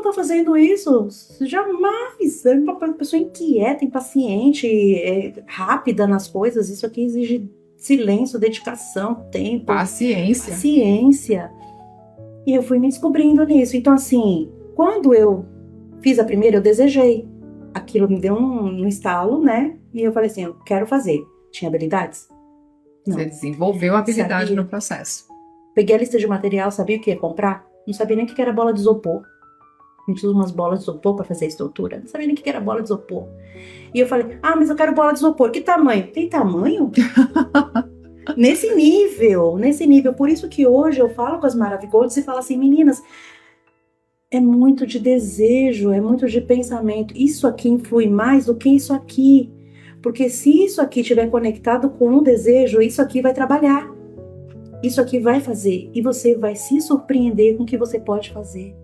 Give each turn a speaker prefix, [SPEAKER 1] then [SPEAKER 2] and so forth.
[SPEAKER 1] tô fazendo isso? Jamais! É uma pessoa inquieta, impaciente, rápida nas coisas. Isso aqui exige silêncio, dedicação, tempo, paciência. E eu fui me descobrindo nisso. Então, assim, quando eu fiz a primeira, eu desejei. Aquilo me deu um estalo, né? E eu falei assim, eu quero fazer. Tinha habilidades? Não.
[SPEAKER 2] Você desenvolveu a habilidade
[SPEAKER 1] Sabia.
[SPEAKER 2] no processo.
[SPEAKER 1] Peguei a lista de material, sabia o que ia comprar? Não sabia nem o que era bola de isopor. A gente usa umas bolas de isopor para fazer a estrutura. Não sabia nem o que era bola de isopor. E eu falei, mas eu quero bola de isopor. Que tamanho? Tem tamanho? Nesse nível. Por isso que hoje eu falo com as Maravigold e falo assim, meninas, é muito de desejo, é muito de pensamento. Isso aqui influi mais do que isso aqui. Porque se isso aqui estiver conectado com um desejo, isso aqui vai trabalhar. Isso aqui vai fazer. E você vai se surpreender com o que você pode fazer.